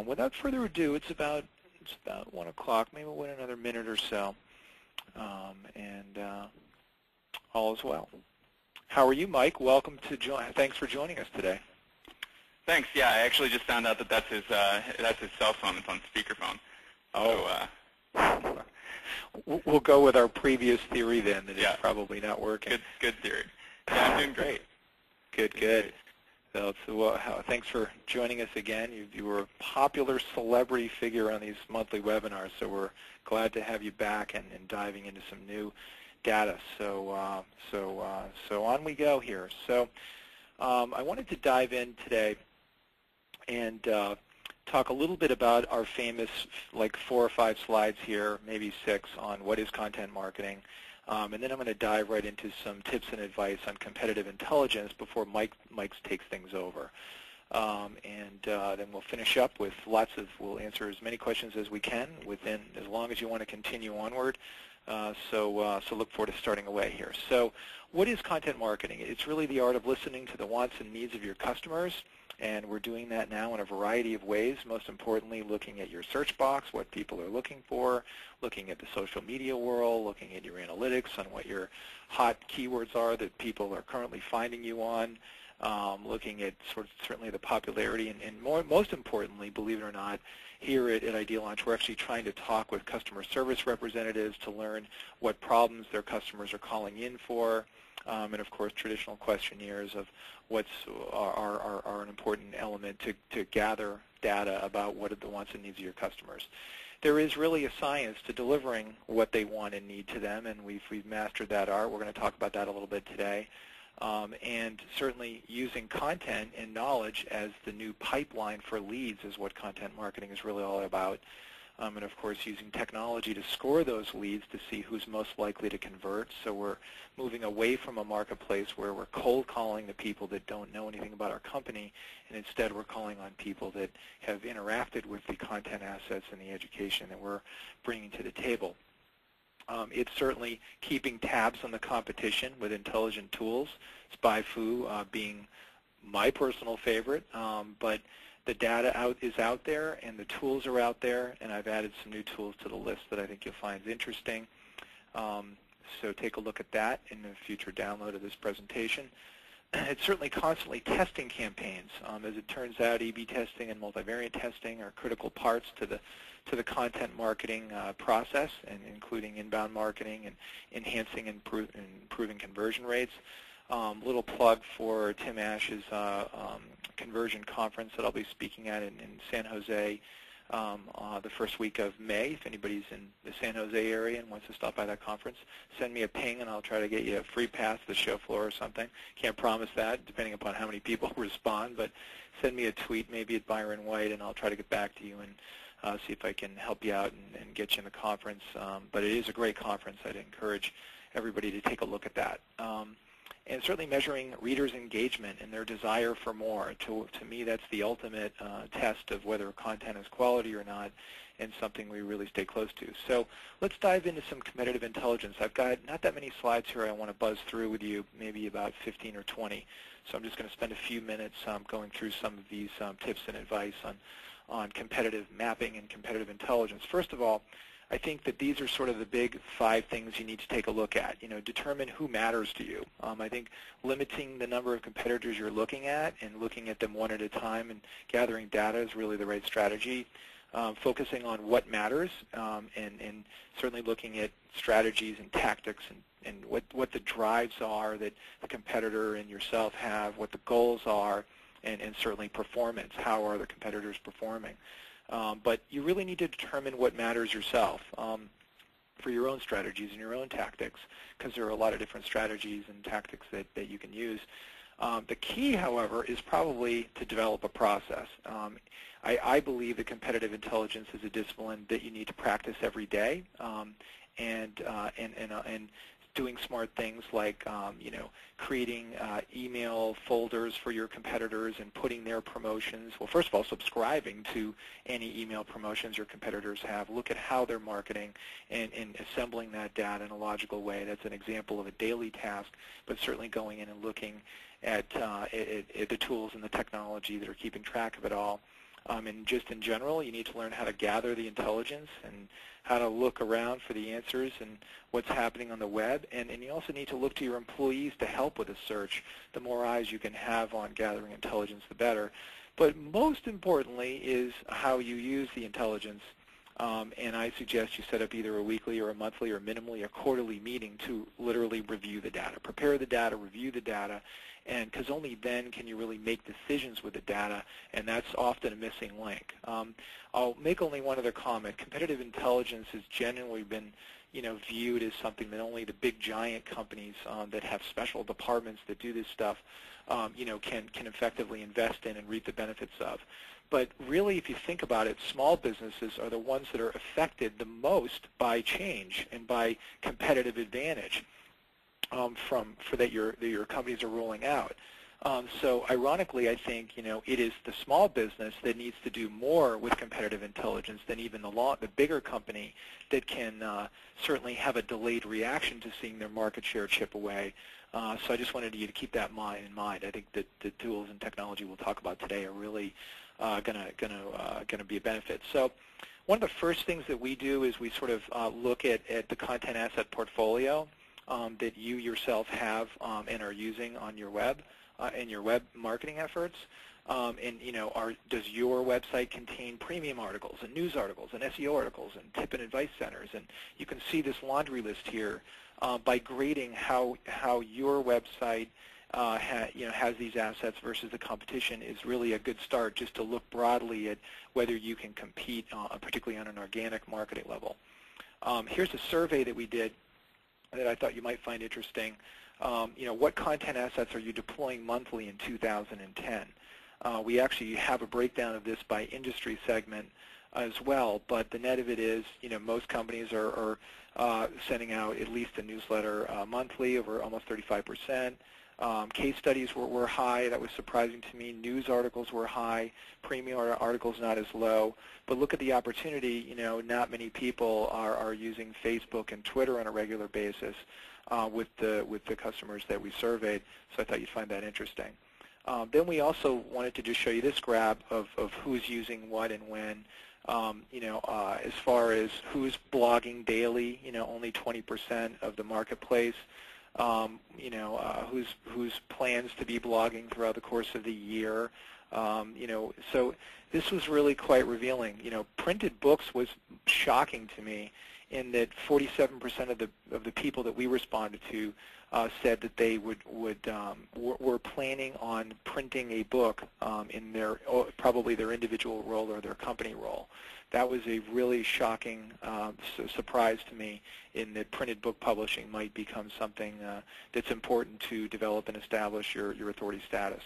Without further ado, it's about 1 o'clock. Maybe we'll wait another minute or so, and all is well. How are you, Mike? Welcome to join. Thanks for joining us today. Thanks. Yeah, I actually just found out that that's his cell phone. It's on speakerphone. Oh. So, we'll go with our previous theory then that it's probably not working. Good theory. Yeah, I'm doing great. Good. So thanks for joining us again. You were a popular celebrity figure on these monthly webinars, so we're glad to have you back and diving into some new data. So on we go here. So I wanted to dive in today and talk a little bit about our famous 4 or 5 slides here, maybe 6, on what is content marketing. And then I'm going to dive right into some tips and advice on competitive intelligence before Mike takes things over. Then we'll finish up with we'll answer as many questions as we can within, as long as you want to continue onward. So look forward to starting away here. So what is content marketing? It's really the art of listening to the wants and needs of your customers, and we're doing that now in a variety of ways, most importantly looking at your search box, what people are looking for, looking at the social media world, looking at your analytics on what your hot keywords are that people are currently finding you on, looking at certainly the popularity, and most importantly, believe it or not, here at ideaLaunch, we're actually trying to talk with customer service representatives to learn what problems their customers are calling in for, and of course traditional questionnaires of are an important element to gather data about what are the wants and needs of your customers. There is really a science to delivering what they want and need to them, and we've mastered that art. We're going to talk about that a little bit today. And certainly using content and knowledge as the new pipeline for leads is what content marketing is really all about. And of course using technology to score those leads to see who's most likely to convert. So we're moving away from a marketplace where we're cold calling the people that don't know anything about our company, and instead we're calling on people that have interacted with the content assets and the education that we're bringing to the table. It's certainly keeping tabs on the competition with intelligent tools, SpyFu being my personal favorite, but the data is out there and the tools are out there, and I've added some new tools to the list that I think you'll find interesting. So take a look at that in a future download of this presentation. It's certainly constantly testing campaigns. As it turns out, A/B testing and multivariate testing are critical parts to the content marketing process, and including inbound marketing and enhancing and improving conversion rates. Little plug for Tim Ash's conversion conference that I'll be speaking at in San Jose the first week of May. If anybody's in the San Jose area and wants to stop by that conference, send me a ping and I'll try to get you a free pass to the show floor or something. Can't promise that, depending upon how many people respond, but send me a tweet, maybe at Byron White, and I'll try to get back to you and see if I can help you out and get you in the conference. But it is a great conference. I'd encourage everybody to take a look at that. And certainly measuring readers' engagement and their desire for more. To me, that's the ultimate test of whether content is quality or not, and something we really stay close to. So let's dive into some competitive intelligence. I've got not that many slides here I want to buzz through with you, maybe about 15 or 20. So I'm just going to spend a few minutes going through some of these tips and advice on competitive mapping and competitive intelligence. First of all, I think that these are sort of the big 5 things you need to take a look at. Determine who matters to you. I think limiting the number of competitors you're looking at and looking at them one at a time and gathering data is really the right strategy. Focusing on what matters and certainly looking at strategies and tactics and what the drives are that the competitor and yourself have, what the goals are, and certainly performance. How are the competitors performing? But you really need to determine what matters yourself for your own strategies and your own tactics, because there are a lot of different strategies and tactics that you can use. The key, however, is probably to develop a process. I believe that competitive intelligence is a discipline that you need to practice every day, and doing smart things like creating email folders for your competitors and putting their promotions. Well, first of all, subscribing to any email promotions your competitors have. Look at how they're marketing and assembling that data in a logical way. That's an example of a daily task, but certainly going in and looking at the tools and the technology that are keeping track of it all. And just in general, you need to learn how to gather the intelligence and how to look around for the answers and what's happening on the web. And you also need to look to your employees to help with a search. The more eyes you can have on gathering intelligence, the better. But most importantly is how you use the intelligence. And I suggest you set up either a weekly or a monthly or minimally a quarterly meeting to literally review the data. Prepare the data, review the data, and because only then can you really make decisions with the data, and that's often a missing link. I'll make only one other comment. Competitive intelligence has generally been viewed as something that only the big giant companies that have special departments that do this stuff can effectively invest in and reap the benefits of. But really, if you think about it, small businesses are the ones that are affected the most by change and by competitive advantage that your companies are rolling out. So ironically, I think it is the small business that needs to do more with competitive intelligence than even the bigger company that can certainly have a delayed reaction to seeing their market share chip away. So I just wanted you to keep that in mind. I think that the tools and technology we'll talk about today are really going to be a benefit. So one of the first things that we do is we sort of look at the content asset portfolio that you yourself have and are using on your web and your web marketing efforts. Does your website contain premium articles and news articles and SEO articles and tip and advice centers? And you can see this laundry list here by grading how your website has these assets versus the competition is really a good start just to look broadly at whether you can compete, particularly on an organic marketing level. Here's a survey that we did that I thought you might find interesting. What content assets are you deploying monthly in 2010? We actually have a breakdown of this by industry segment as well, but the net of it is, most companies are sending out at least a newsletter monthly, over almost 35%. Case studies were high. That was surprising to me. News articles were high. Premium articles not as low. But look at the opportunity. Not many people are using Facebook and Twitter on a regular basis with the customers that we surveyed. So I thought you'd find that interesting. Then we also wanted to just show you this graph of who's using what and when. As far as who's blogging daily, only 20% of the marketplace. Whose plans to be blogging throughout the course of the year. So this was really quite revealing. Printed books was shocking to me in that 47% of the people that we responded to said that they were planning on printing a book in probably their individual role or their company role. That was a really shocking surprise to me in that printed book publishing might become something that's important to develop and establish your authority status.